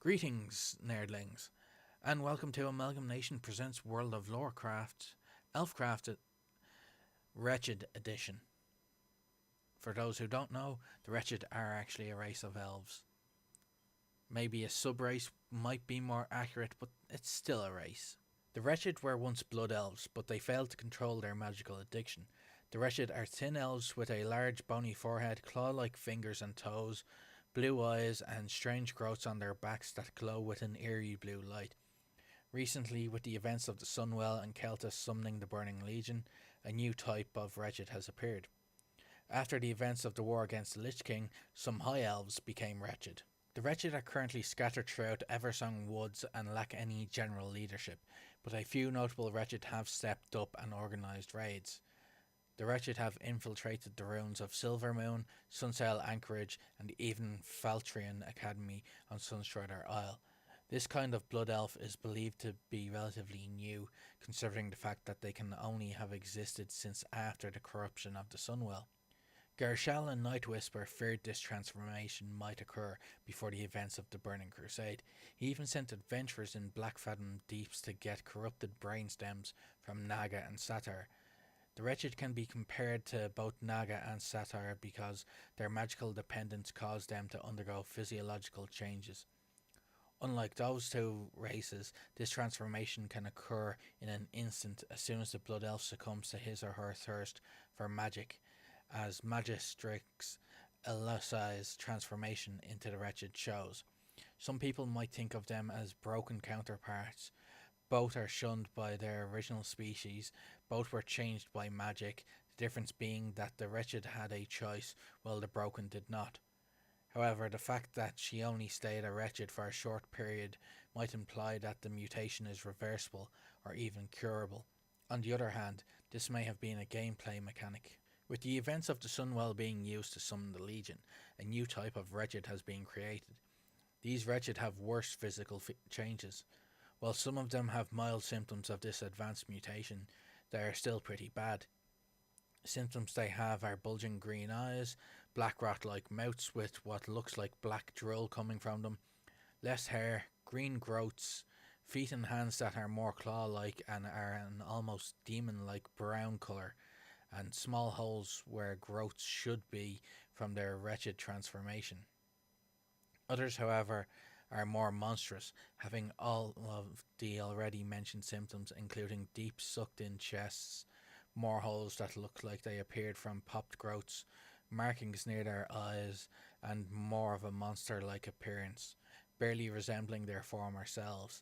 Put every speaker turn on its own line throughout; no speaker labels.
Greetings, nerdlings, and welcome to AmalgamNation presents World of Lorecraft, Elfcraft Wretched Edition. For those who don't know, the Wretched are actually a race of elves. Maybe a sub-race might be more accurate, but it's still a race. The Wretched were once blood elves, but they failed to control their magical addiction. The Wretched are thin elves with a large bony forehead, claw-like fingers and toes, blue eyes and strange growths on their backs that glow with an eerie blue light. Recently, with the events of the Sunwell and Keltis summoning the Burning Legion, a new type of Wretched has appeared. After the events of the war against the Lich King, some High Elves became Wretched. The Wretched are currently scattered throughout Eversong Woods and lack any general leadership, but a few notable Wretched have stepped up and organised raids. The Wretched have infiltrated the ruins of Silvermoon, Sunsail Anchorage, and even Faltrian Academy on Sunstrider Isle. This kind of blood elf is believed to be relatively new, considering the fact that they can only have existed since after the corruption of the Sunwell. Gershal and Nightwhisper feared this transformation might occur before the events of the Burning Crusade. He even sent adventurers in Blackfathom Deeps to get corrupted brainstems from Naga and Satyr. The Wretched can be compared to both Naga and Satyr because their magical dependence caused them to undergo physiological changes. Unlike those two races, this transformation can occur in an instant as soon as the Blood Elf succumbs to his or her thirst for magic, as Magistrix Elisai's transformation into the Wretched shows. Some people might think of them as broken counterparts. Both are shunned by their original species, both were changed by magic, the difference being that the Wretched had a choice while the Broken did not. However, the fact that she only stayed a Wretched for a short period might imply that the mutation is reversible or even curable. On the other hand, this may have been a gameplay mechanic. With the events of the Sunwell being used to summon the Legion, a new type of Wretched has been created. These Wretched have worse physical changes. While some of them have mild symptoms of this advanced mutation, they are still pretty bad. Symptoms they have are bulging green eyes, black rat-like mouths with what looks like black drool coming from them, less hair, green growths, feet and hands that are more claw-like and are an almost demon-like brown colour, and small holes where growths should be from their Wretched transformation. Others, however, are more monstrous, having all of the already mentioned symptoms, including deep sucked-in chests, more holes that look like they appeared from popped growths, markings near their eyes, and more of a monster-like appearance, barely resembling their former selves.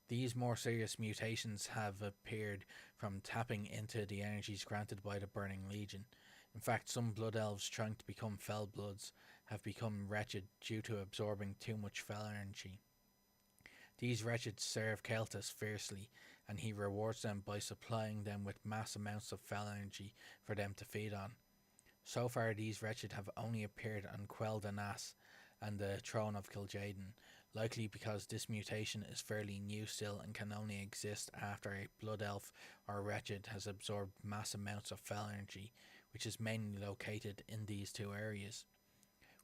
These more serious mutations have appeared from tapping into the energies granted by the Burning Legion. In fact, some Blood Elves trying to become Fell Bloods have become Wretched due to absorbing too much Fell energy. These Wretched serve Keltis fiercely, and he rewards them by supplying them with mass amounts of Fell energy for them to feed on. So far, these Wretched have only appeared on Quell the Nas and the Throne of Kil'jaeden, likely because this mutation is fairly new still and can only exist after a Blood Elf or Wretched has absorbed mass amounts of Fell energy, which is mainly located in these two areas.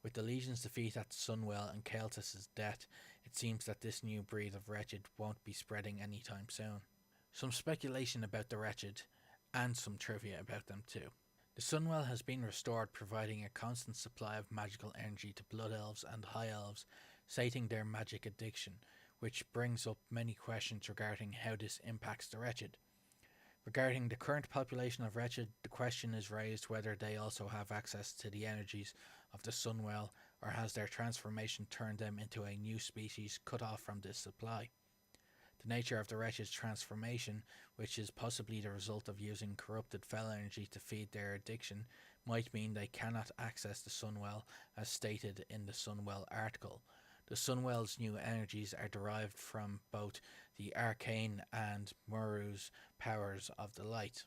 With the Legion's defeat at Sunwell and Keltis' death, it seems that this new breed of Wretched won't be spreading anytime soon. Some speculation about the Wretched, and some trivia about them too. The Sunwell has been restored, providing a constant supply of magical energy to Blood Elves and High Elves, sating their magic addiction, which brings up many questions regarding how this impacts the Wretched. Regarding the current population of Wretched, the question is raised whether they also have access to the energies of the Sunwell, or has their transformation turned them into a new species cut off from this supply. The nature of the Wretched's transformation, which is possibly the result of using corrupted Fell energy to feed their addiction, might mean they cannot access the Sunwell as stated in the Sunwell article. The Sunwell's new energies are derived from both the arcane and Muru's powers of the light.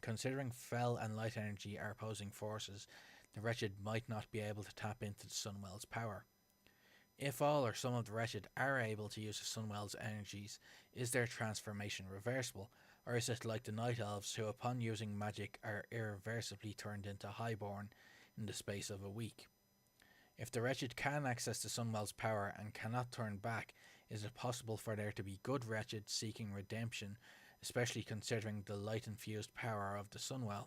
Considering Fell and light energy are opposing forces, the Wretched might not be able to tap into the Sunwell's power. If all or some of the Wretched are able to use the Sunwell's energies, is their transformation reversible, or is it like the Night Elves who upon using magic are irreversibly turned into Highborn in the space of a week? If the Wretched can access the Sunwell's power and cannot turn back, is it possible for there to be good Wretched seeking redemption, especially considering the light-infused power of the Sunwell?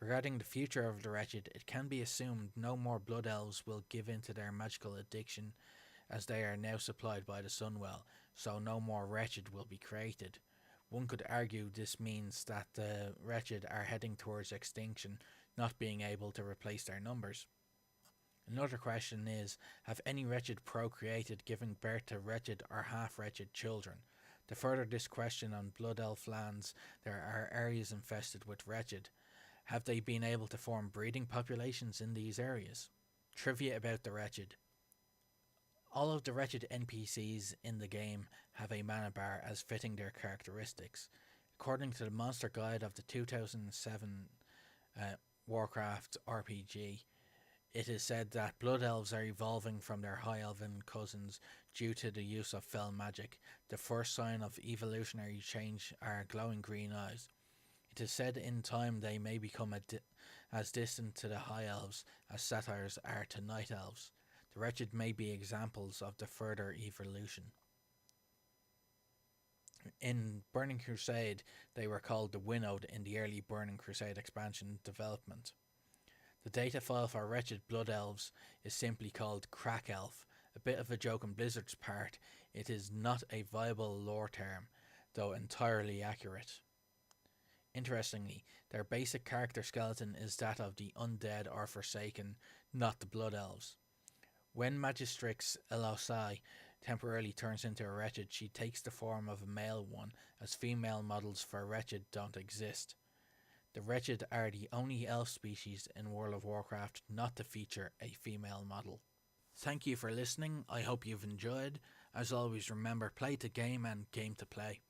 Regarding the future of the Wretched, it can be assumed no more Blood Elves will give in to their magical addiction, as they are now supplied by the Sunwell, so no more Wretched will be created. One could argue this means that the Wretched are heading towards extinction, not being able to replace their numbers. Another question is, have any Wretched procreated, giving birth to Wretched or half-Wretched children? To further this question on Blood Elf lands, there are areas infested with Wretched. Have they been able to form breeding populations in these areas? Trivia about the Wretched. All of the Wretched NPCs in the game have a mana bar as fitting their characteristics. According to the Monster Guide of the 2007 Warcraft RPG, it is said that Blood Elves are evolving from their High Elven cousins due to the use of fell magic. The first sign of evolutionary change are glowing green eyes. It is said in time they may become as distant to the High Elves as satyrs are to Night Elves. The Wretched may be examples of the further evolution. In Burning Crusade, they were called the Winnowed in the early Burning Crusade expansion development. The data file for Wretched Blood Elves is simply called Crack Elf. A bit of a joke on Blizzard's part, it is not a viable lore term, though entirely accurate. Interestingly, their basic character skeleton is that of the undead or forsaken, not the Blood Elves. When Magistrix Elosai temporarily turns into a Wretched, she takes the form of a male one, as female models for Wretched don't exist. The Wretched are the only elf species in World of Warcraft not to feature a female model. Thank you for listening, I hope you've enjoyed. As always, remember, play to game and game to play.